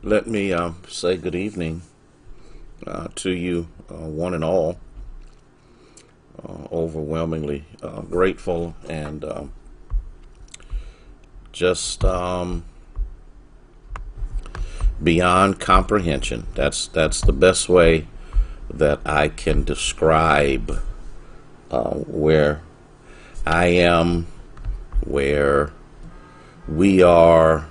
Let me say good evening to you, one and all. Overwhelmingly grateful and just beyond comprehension. That's the best way that I can describe where I am, where we are,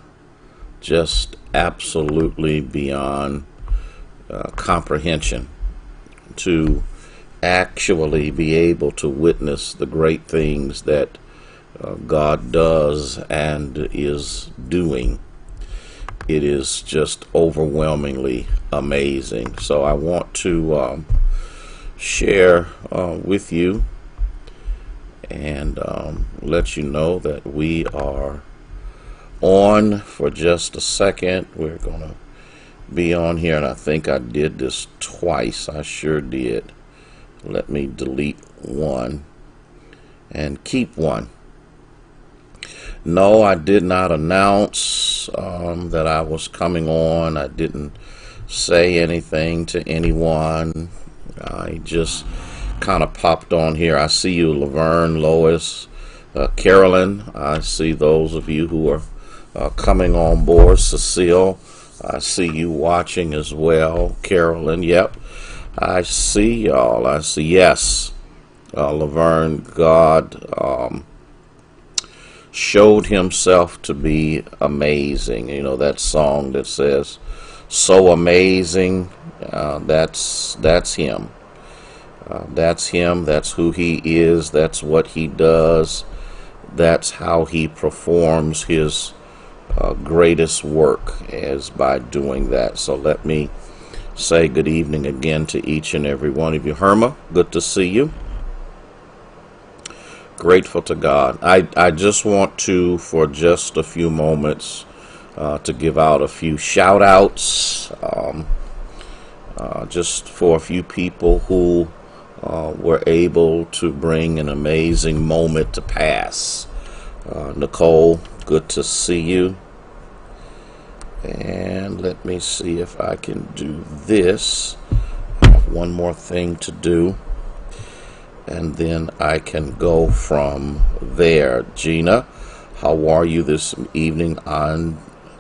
just absolutely beyond comprehension to actually be able to witness the great things that God does and is doing. It is just overwhelmingly amazing. So I want to share with you and let you know that we are on for just a second. We're going to be on here, and I think I did this twice. I sure did. Let me delete one and keep one. No, I did not announce that I was coming on. I didn't say anything to anyone. I just kind of popped on here. I see you, Laverne, Lois, Carolyn. I see those of you who are coming on board. Cecile, I see you watching as well. Carolyn, yep. I see y'all. I see, yes. Laverne, God showed himself to be amazing. You know that song that says, "So amazing." That's him. That's him. That's who he is. That's what he does. That's how he performs his greatest work, is by doing that. So let me say good evening again to each and every one of you. Herma, good to see you. Grateful to God. I just want to, for just a few moments, to give out a few shout outs, just for a few people who were able to bring an amazing moment to pass. Nicole, good to see you. And let me see if I can do this. I have one more thing to do, and then I can go from there. Gina, how are you this evening?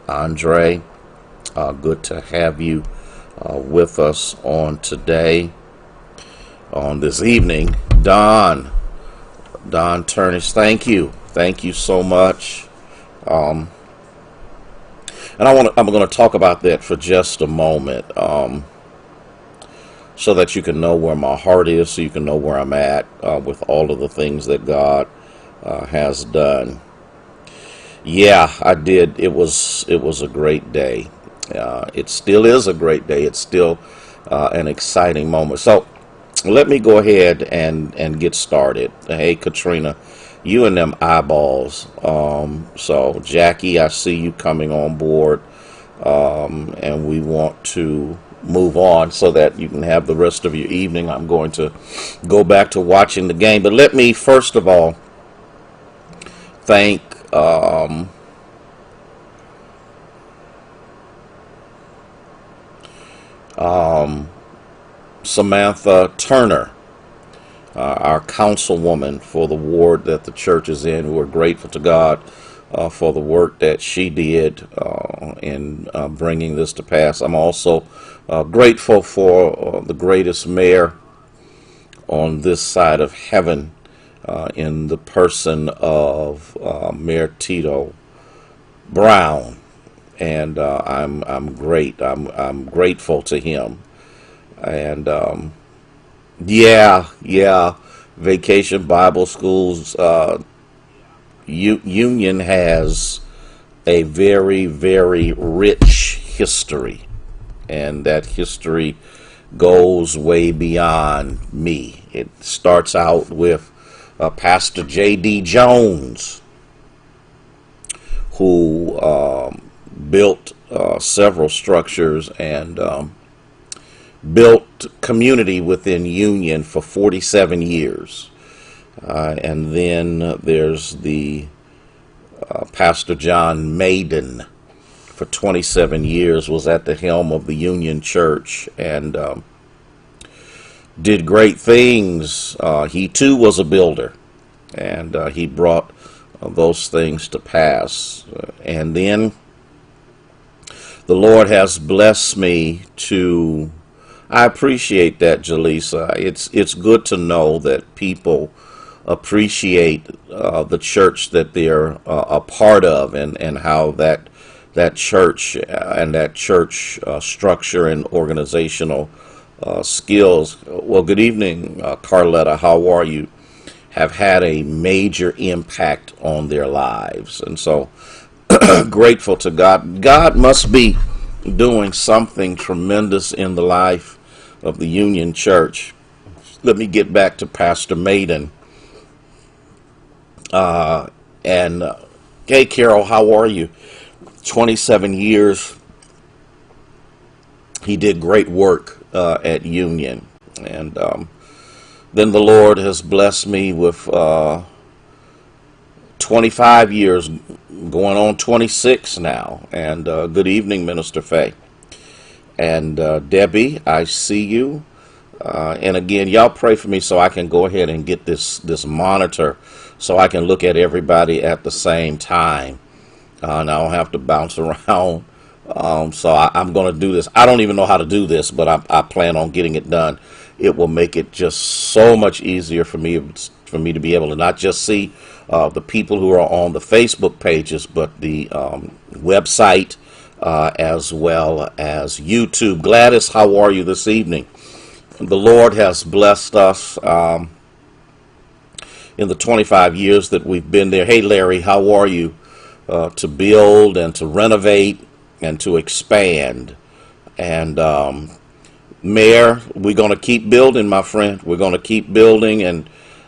Andre, good to have you with us on today, on this evening. Don Turnish, thank you so much. And I'm going to talk about that for just a moment, so that you can know where my heart is, so you can know where I'm at with all of the things that God has done. Yeah, I did. It was a great day. It still is a great day. It's still an exciting moment. So let me go ahead and get started. Hey, Katrina, you and them eyeballs. So Jackie, I see you coming on board, and we want to move on so that you can have the rest of your evening. I'm going to go back to watching the game, but let me first of all thank Samantha Turner, our councilwoman for the ward that the church is in. We're grateful to God for the work that she did in bringing this to pass. I'm also grateful for the greatest mayor on this side of heaven, in the person of Mayor Tito Brown, and I'm grateful to him. And yeah, Vacation Bible Schools. Union has a very, very rich history, and that history goes way beyond me. It starts out with Pastor J.D. Jones, who built several structures and built community within Union for 47 years. And then there's the Pastor John Maiden, for 27 years, was at the helm of the Union Church, and did great things. He too was a builder, and he brought those things to pass. And then the Lord has blessed me to, I appreciate that, Jaleesa. It's good to know that people appreciate the church that they're a part of, and how that church and that church structure and organizational skills. Well, good evening, Carletta. How are you? Have had a major impact on their lives. And so grateful to God. God must be doing something tremendous in the life of the Union Church. Let me get back to Pastor Maiden. Hey, Carol, how are you? 27 years. He did great work at Union. And then the Lord has blessed me with 25 years, going on 26 now. And good evening, Minister Faye. And Debbie, I see you. And again, y'all pray for me so I can go ahead and get this monitor so I can look at everybody at the same time. And I don't have to bounce around. So I'm going to do this. I don't even know how to do this, but I plan on getting it done. It will make it just so much easier for me to be able to not just see the people who are on the Facebook pages, but the website as well as YouTube. Gladys, how are you this evening? The Lord has blessed us in the 25 years that we've been there. Hey, Larry, how are you? To build and to renovate and to expand. And Mayor, we're going to keep building, my friend. We're going to keep building,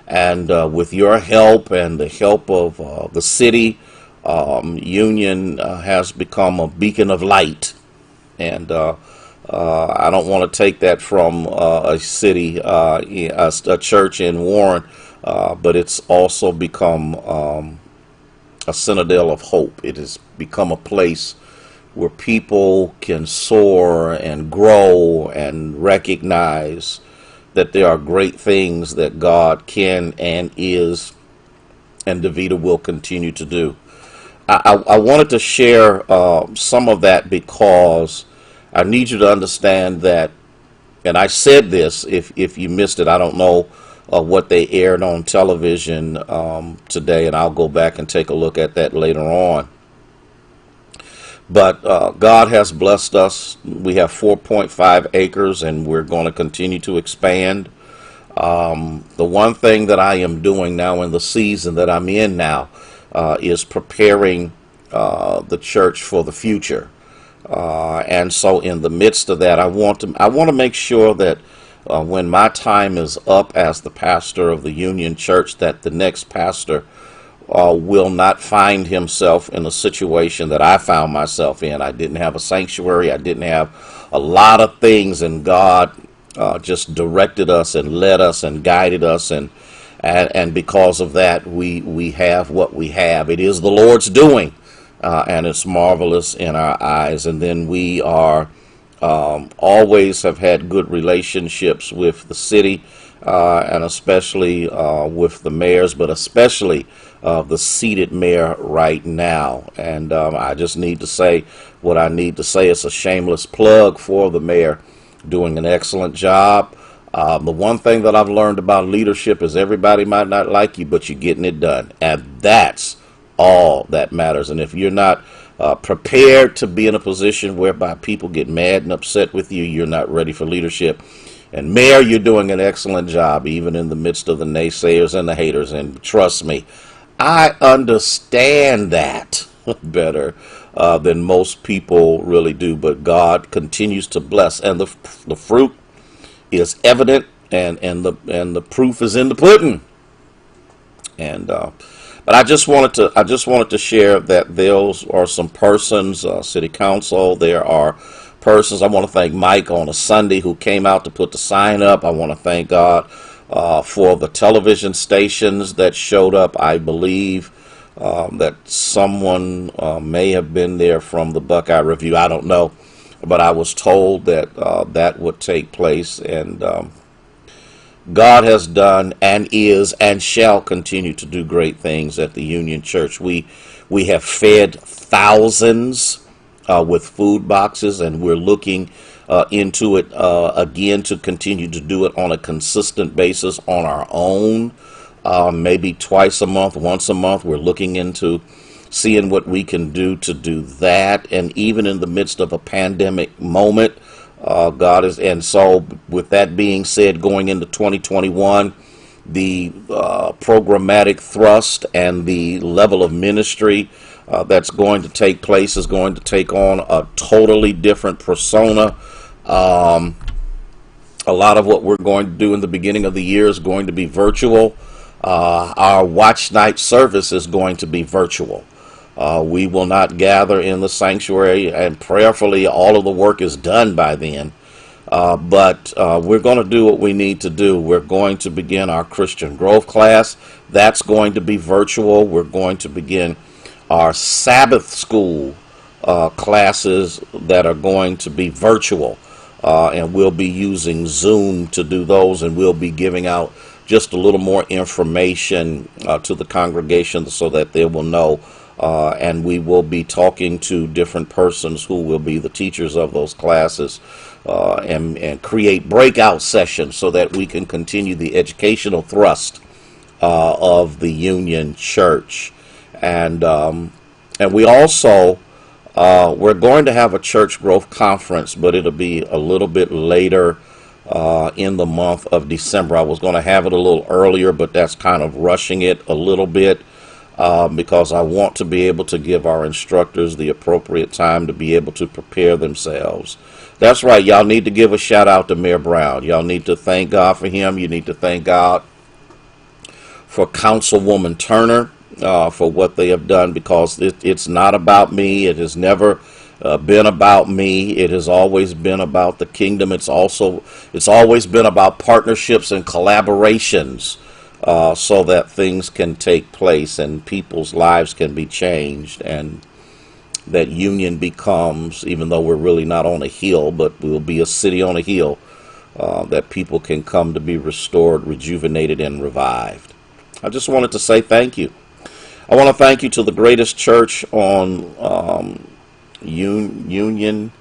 and with your help and the help of the city, Union has become a beacon of light. And I don't want to take that from a city, a church in Warren, but it's also become a citadel of hope. It has become a place where people can soar and grow and recognize that there are great things that God can and is and DeVita will continue to do. I wanted to share some of that because I need you to understand that, and I said this, if you missed it, I don't know what they aired on television today, and I'll go back and take a look at that later on. But God has blessed us. We have 4.5 acres, and we're going to continue to expand. The one thing that I am doing now in the season that I'm in now is preparing the church for the future. And so in the midst of that, I want to make sure that when my time is up as the pastor of the Union Church, that the next pastor will not find himself in a situation that I found myself in. I didn't have a sanctuary. I didn't have a lot of things, and God just directed us and led us and guided us, and because of that, we have what we have. It is the Lord's doing, and it's marvelous in our eyes. And then we are always have had good relationships with the city, and especially with the mayors, but especially the seated mayor right now. And I just need to say what I need to say. It's a shameless plug for the mayor, doing an excellent job. The one thing that I've learned about leadership is everybody might not like you, but you're getting it done. And that's all that matters. And if you're not prepared to be in a position whereby people get mad and upset with you, you're not ready for leadership. And Mayor, you're doing an excellent job, even in the midst of the naysayers and the haters. And trust me, I understand that better than most people really do. But God continues to bless, and the fruit is evident, and the proof is in the pudding. And but I just wanted to share that those are some persons, city council. There are persons. I want to thank Mike on a Sunday who came out to put the sign up. I want to thank God for the television stations that showed up. I believe that someone may have been there from the Buckeye Review. I don't know, but I was told that that would take place, and God has done and is and shall continue to do great things at the Union Church. We have fed thousands with food boxes, and we're looking into it again to continue to do it on a consistent basis on our own, maybe twice a month, once a month. We're looking into seeing what we can do to do that, and even in the midst of a pandemic moment, God is. And so with that being said, going into 2021, the programmatic thrust and the level of ministry that's going to take place is going to take on a totally different persona. A lot of what we're going to do in the beginning of the year is going to be virtual. Our watch night service is going to be virtual. We will not gather in the sanctuary, and prayerfully all of the work is done by then. But we're going to do what we need to do. We're going to begin our Christian growth class. That's going to be virtual. We're going to begin our Sabbath school classes that are going to be virtual. And we'll be using Zoom to do those, and we'll be giving out just a little more information to the congregation so that they will know. And we will be talking to different persons who will be the teachers of those classes, and create breakout sessions so that we can continue the educational thrust of the Union Church. And we also, we're going to have a church growth conference, but it'll be a little bit later in the month of December. I was going to have it a little earlier, but that's kind of rushing it a little bit. Because I want to be able to give our instructors the appropriate time to be able to prepare themselves. That's right, y'all need to give a shout out to Mayor Brown. Y'all need to thank God for him. You need to thank God for Councilwoman Turner for what they have done, because it's not about me. It has never been about me. It has always been about the kingdom. It's always been about partnerships and collaborations. So that things can take place and people's lives can be changed, and that Union becomes, even though we're really not on a hill, but we'll be a city on a hill, that people can come to be restored, rejuvenated, and revived. I just wanted to say thank you. I want to thank you to the greatest church on Union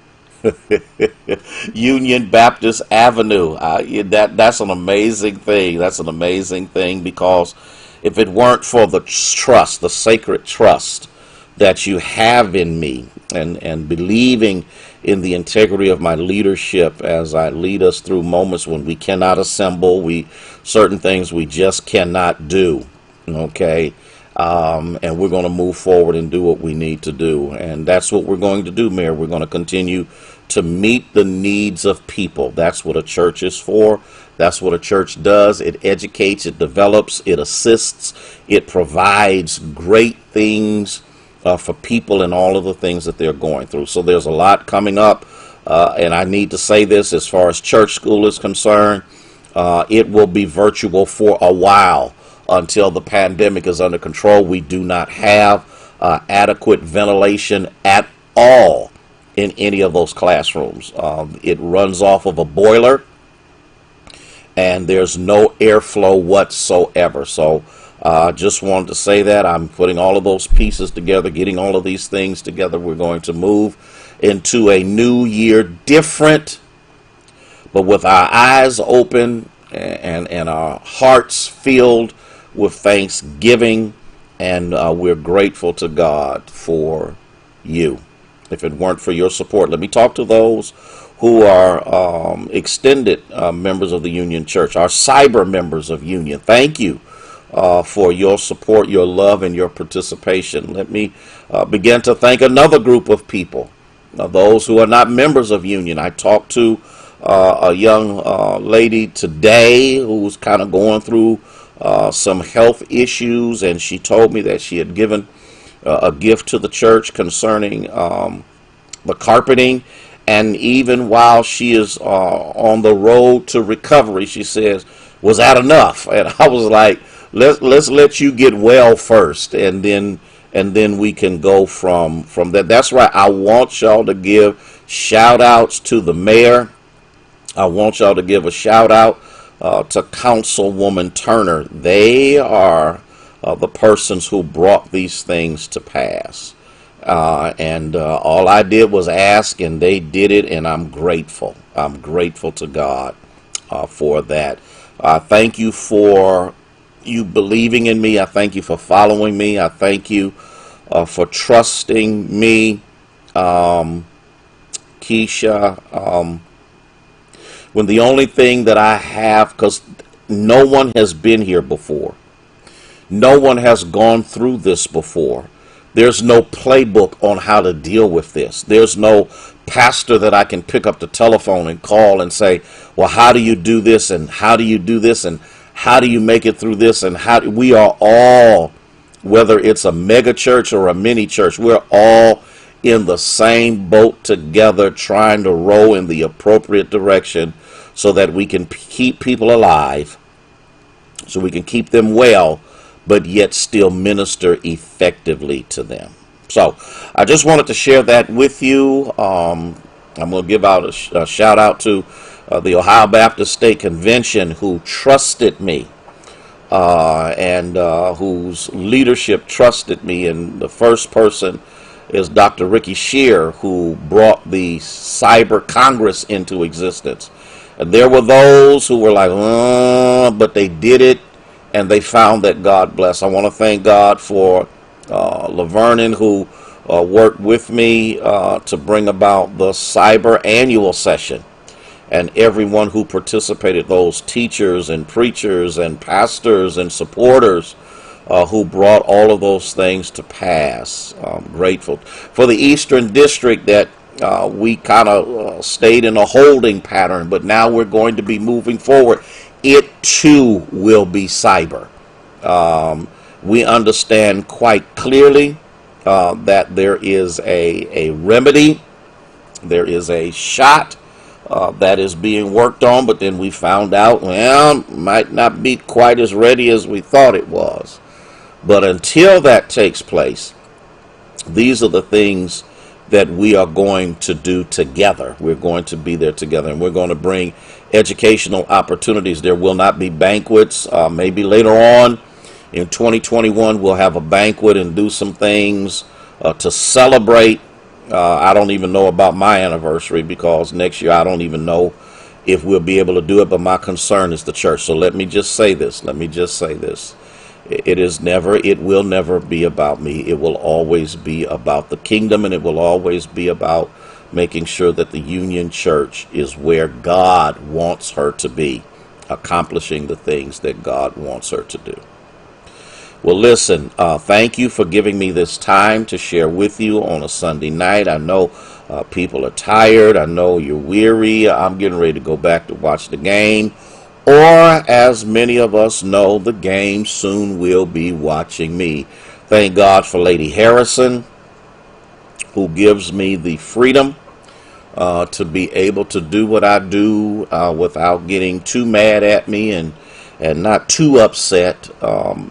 Union Baptist Avenue. That's an amazing thing. That's an amazing thing, because if it weren't for the trust, the sacred trust that you have in me, and believing in the integrity of my leadership as I lead us through moments when we cannot assemble, certain things we just cannot do. Okay. And we're going to move forward and do what we need to do. And that's what we're going to do, Mayor. We're going to continue to meet the needs of people. That's what a church is for. That's what a church does. It educates, it develops, it assists, it provides great things for people and all of the things that they're going through. So there's a lot coming up. And I need to say this, as far as church school is concerned, it will be virtual for a while. Until the pandemic is under control. We do not have adequate ventilation at all in any of those classrooms. It runs off of a boiler, and there's no airflow whatsoever. So just wanted to say that. I'm putting all of those pieces together, getting all of these things together. We're going to move into a new year different, but with our eyes open and our hearts filled with thanksgiving, and we're grateful to God for you. If it weren't for your support, let me talk to those who are extended members of the Union Church, our cyber members of Union. Thank you for your support, your love, and your participation. Let me begin to thank another group of people, those who are not members of Union. I talked to a young lady today who's kind of going through some health issues, and she told me that she had given a gift to the church concerning the carpeting, and even while she is on the road to recovery, she says, was that enough? And I was like, let's let you get well first, and then we can go from that. That's right. I want y'all to give shout outs to the mayor. I want y'all to give a shout out to Councilwoman Turner. They are the persons who brought these things to pass. And all I did was ask, and they did it, and I'm grateful. I'm grateful to God for that. Thank you for you believing in me. I thank you for following me. I thank you for trusting me, Keisha. When the only thing that I have, because no one has been here before, no one has gone through this before. There's no playbook on how to deal with this. There's no pastor that I can pick up the telephone and call and say, well, how do you do this? And how do you do this? And how do you make it through this? And how we are all, whether it's a mega church or a mini church, we're all in the same boat together, trying to row in the appropriate direction so that we can keep people alive, so we can keep them well, but yet still minister effectively to them. So I just wanted to share that with you. I'm going to give out a shout out to the Ohio Baptist State Convention, who trusted me and whose leadership trusted me. And the first person is Dr. Ricky Shear, who brought the Cyber Congress into existence. And there were those who were like, but they did it, and they found that God blessed. I want to thank God for Lavernon, who worked with me to bring about the Cyber Annual Session, and everyone who participated, those teachers and preachers and pastors and supporters who brought all of those things to pass. I'm grateful. For the Eastern District, that we kind of stayed in a holding pattern, but now we're going to be moving forward. It too will be cyber. We understand quite clearly that there is a remedy, there is a shot that is being worked on, but then we found out, well, might not be quite as ready as we thought it was. But until that takes place, these are the things that we are going to do together. We're going to be there together, and we're going to bring educational opportunities. There will not be banquets. Maybe later on in 2021, we'll have a banquet and do some things to celebrate. I don't even know about my anniversary, because next year I don't even know if we'll be able to do it, but my concern is the church. So let me just say this. It will never be about me. It will always be about the kingdom, and it will always be about making sure that the Union Church is where God wants her to be, accomplishing the things that God wants her to do. Well, listen, thank you for giving me this time to share with you on a Sunday night. I know people are tired. I know you're weary. I'm getting ready to go back to watch the game. Or, as many of us know, the game soon will be watching me. Thank God for Lady Harrison, who gives me the freedom to be able to do what I do without getting too mad at me and not too upset,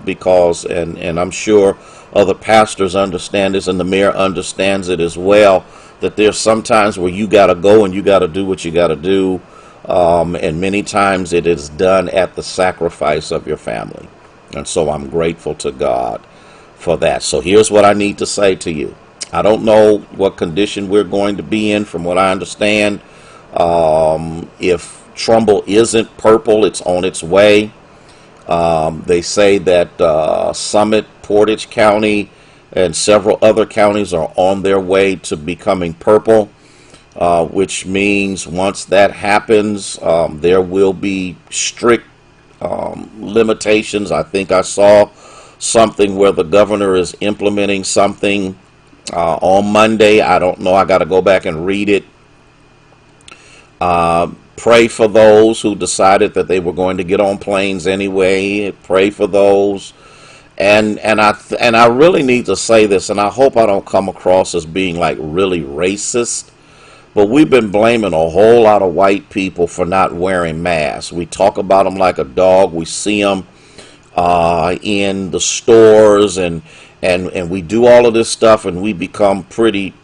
because, and I'm sure other pastors understand this, and the mayor understands it as well, that there's some times where you got to go and you got to do what you got to do. And many times it is done at the sacrifice of your family. And so I'm grateful to God for that. So here's what I need to say to you. I don't know what condition we're going to be in. From what I understand, if Trumbull isn't purple, it's on its way. They say that Summit, Portage County, and several other counties are on their way to becoming purple. Which means once that happens, there will be strict limitations. I think I saw something where the governor is implementing something on Monday. I don't know. I got to go back and read it. Pray for those who decided that they were going to get on planes anyway. Pray for those. And I really need to say this, and I hope I don't come across as being like really racist. But we've been blaming a whole lot of white people for not wearing masks. We talk about them like a dog. We see them in the stores, and we do all of this stuff, and we become pretty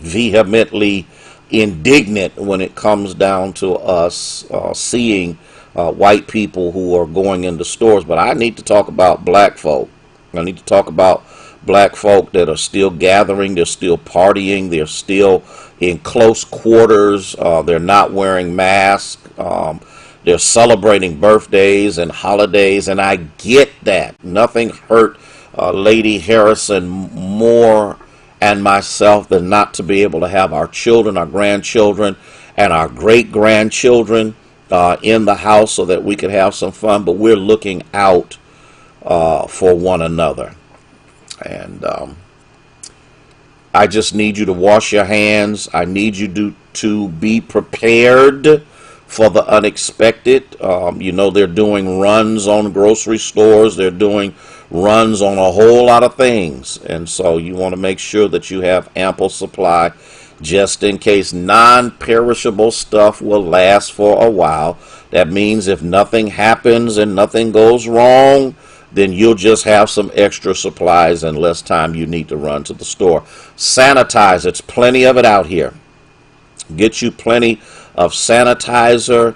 vehemently indignant when it comes down to us seeing white people who are going into stores. But I need to talk about black folk. I need to talk about black folk that are still gathering, they're still partying, they're still in close quarters, they're not wearing masks, they're celebrating birthdays and holidays, and I get that. Nothing hurt Lady Harrison more and myself than not to be able to have our children, our grandchildren, and our great-grandchildren in the house so that we could have some fun, but we're looking out for one another. And I just need you to wash your hands. I need you to be prepared for the unexpected. You know, they're doing runs on grocery stores. They're doing runs on a whole lot of things. And so you want to make sure that you have ample supply just in case. Non-perishable stuff will last for a while. That means if nothing happens and nothing goes wrong, then you'll just have some extra supplies and less time you need to run to the store. Sanitize. It's plenty of it out here. Get you plenty of sanitizer.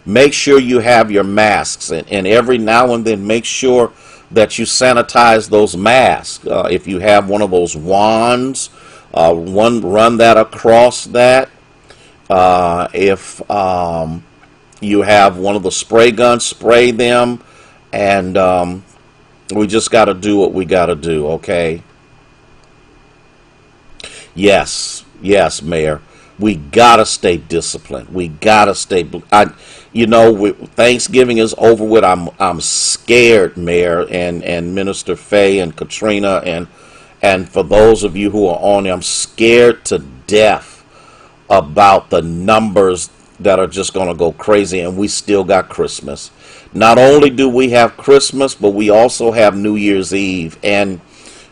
Make sure you have your masks, and every now and then make sure that you sanitize those masks. If you have one of those wands, run that across that. If you have one of the spray guns, spray them. And we just got to do what we got to do, okay? Yes, Mayor. We got to stay disciplined. We got to stay. Thanksgiving is over with. I'm scared, Mayor, and Minister Faye and Katrina, and for those of you who are on there, I'm scared to death about the numbers that are just going to go crazy, and we still got Christmas. Not only do we have Christmas, but we also have New Year's Eve, and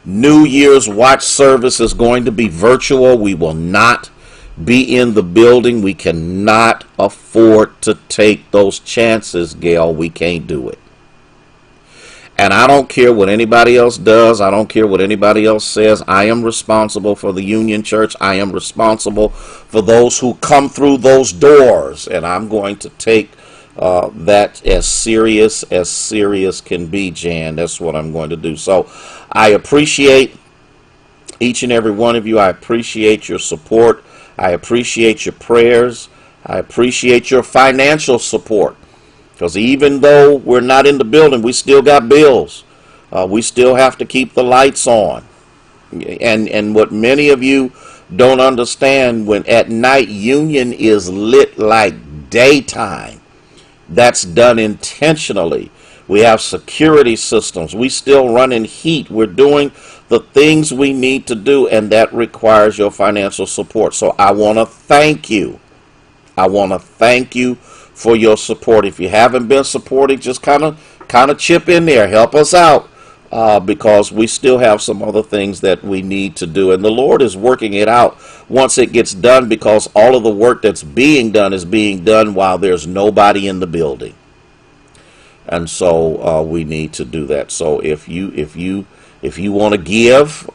New Year's watch service is going to be virtual. We will not be in the building. We cannot afford to take those chances, Gail. We can't do it. And I don't care what anybody else does. I don't care what anybody else says. I am responsible for the Union Church. I am responsible for those who come through those doors. And I'm going to take that as serious can be, Jan. That's what I'm going to do. So I appreciate each and every one of you. I appreciate your support. I appreciate your prayers. I appreciate your financial support. Because even though we're not in the building, we still got bills. We still have to keep the lights on. And what many of you don't understand, when at night Union is lit like daytime, that's done intentionally. We have security systems. We still run in heat. We're doing the things we need to do, and that requires your financial support. So I want to thank you. I want to thank you for your support. If you haven't been supporting, just kind of chip in there, help us out, because we still have some other things that we need to do, and the Lord is working it out once it gets done, because all of the work that's being done is being done while there's nobody in the building, and so we need to do that. So if you want to give,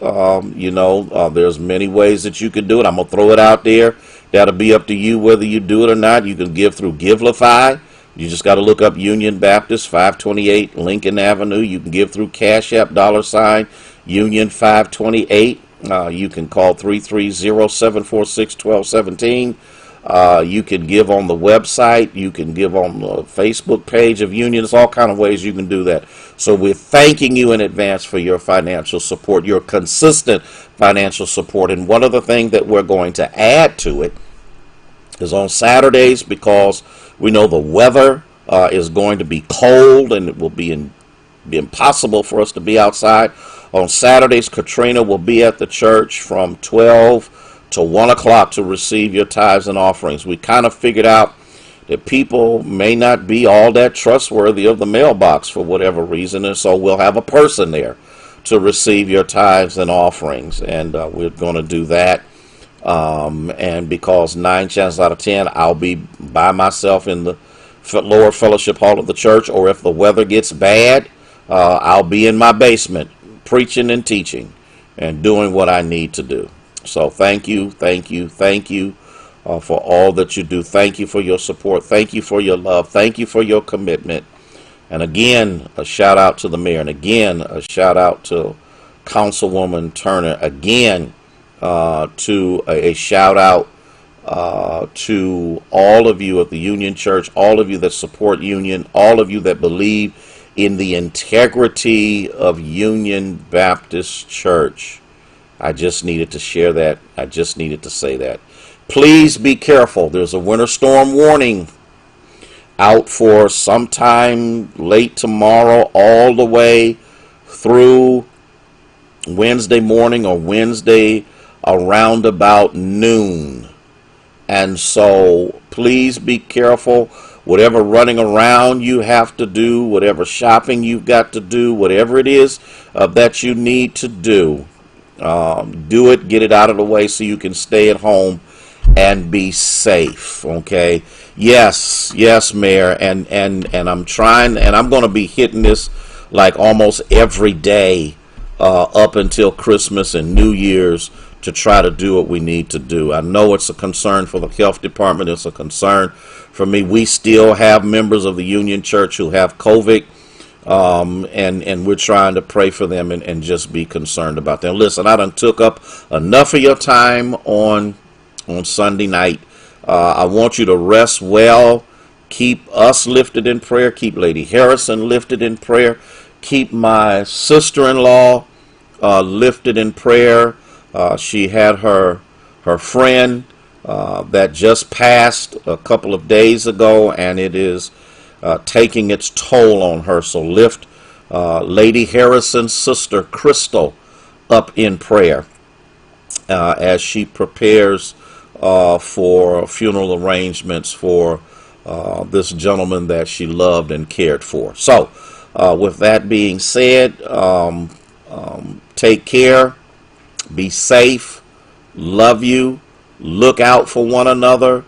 there's many ways that you can do it. I'm gonna throw it out there. That'll be up to you whether you do it or not. You can give through Givelify. You just got to look up Union Baptist, 528 Lincoln Avenue. You can give through Cash App, $ Union 528. You can call 330-746-1217. You can give on the website. You can give on the Facebook page of Union. There's all kind of ways you can do that. So we're thanking you in advance for your financial support, your consistent financial support. And one other thing that we're going to add to it is on Saturdays, because we know the weather is going to be cold and it will be impossible for us to be outside. On Saturdays, Katrina will be at the church from 12 to 1 o'clock to receive your tithes and offerings. We kind of figured out that people may not be all that trustworthy of the mailbox for whatever reason, and so we'll have a person there to receive your tithes and offerings, and we're going to do that. And because 9 chances out of 10 I'll be by myself in the lower fellowship hall of the church, or if the weather gets bad, I'll be in my basement preaching and teaching and doing what I need to do. So thank you for all that you do. Thank you for your support. Thank you for your love. Thank you for your commitment. And again, a shout out to the mayor. And again, a shout out to Councilwoman Turner. Again, to a shout out to all of you at the Union Church, all of you that support Union, all of you that believe in the integrity of Union Baptist Church. I just needed to share that. I just needed to say that. Please be careful. There's a winter storm warning out for sometime late tomorrow all the way through Wednesday morning or Wednesday around about noon. And so please be careful. Whatever running around you have to do, whatever shopping you've got to do, whatever it is that you need to do it, get it out of the way so you can stay at home and be safe. Okay. Yes, Mayor. And I'm trying, and I'm going to be hitting this like almost every day up until Christmas and New Year's to try to do what we need to do. I know it's a concern for the health department. It's a concern for me. We still have members of the Union Church who have COVID, and we're trying to pray for them and just be concerned about them. Listen, I done took up enough of your time on Sunday night. I want you to rest well. Keep us lifted in prayer. Keep Lady Harrison lifted in prayer. Keep my sister-in-law lifted in prayer. She had her friend that just passed a couple of days ago, and it is taking its toll on her. So lift Lady Harrison's sister, Crystal, up in prayer as she prepares for funeral arrangements for this gentleman that she loved and cared for. So with that being said, take care. Be safe. Love you. Look out for one another.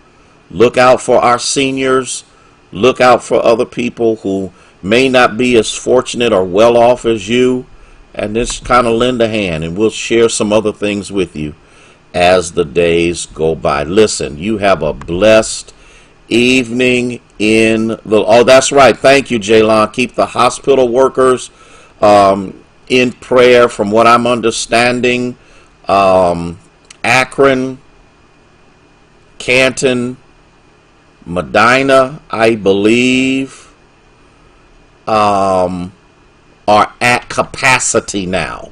Look out for our seniors. Look out for other people who may not be as fortunate or well off as you. And just kind of lend a hand, and we'll share some other things with you as the days go by. Listen, you have a blessed evening in the... Oh, that's right. Thank you, Jaylon. Keep the hospital workers in prayer. From what I'm understanding, Akron, Canton, Medina, I believe, are at capacity now.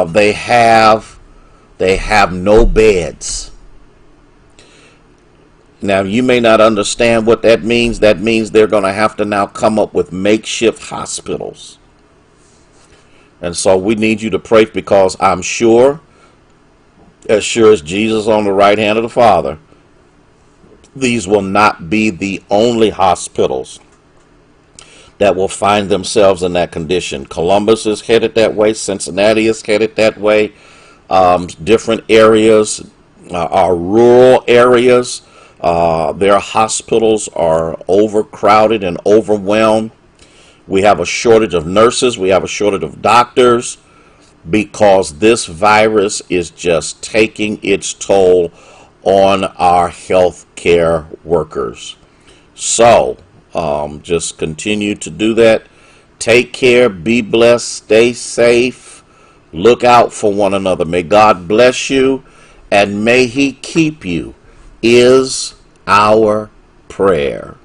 They have no beds. Now, you may not understand what that means. That means they're going to have to now come up with makeshift hospitals. And so we need you to pray, because I'm sure as Jesus on the right hand of the Father, these will not be the only hospitals that will find themselves in that condition. Columbus is headed that way. Cincinnati is headed that way. Different areas, our rural areas, their hospitals are overcrowded and overwhelmed. We have a shortage of nurses. We have a shortage of doctors, because this virus is just taking its toll on our health care workers. So just continue to do that. Take care. Be blessed. Stay safe. Look out for one another. May God bless you, and may He keep you, is our prayer.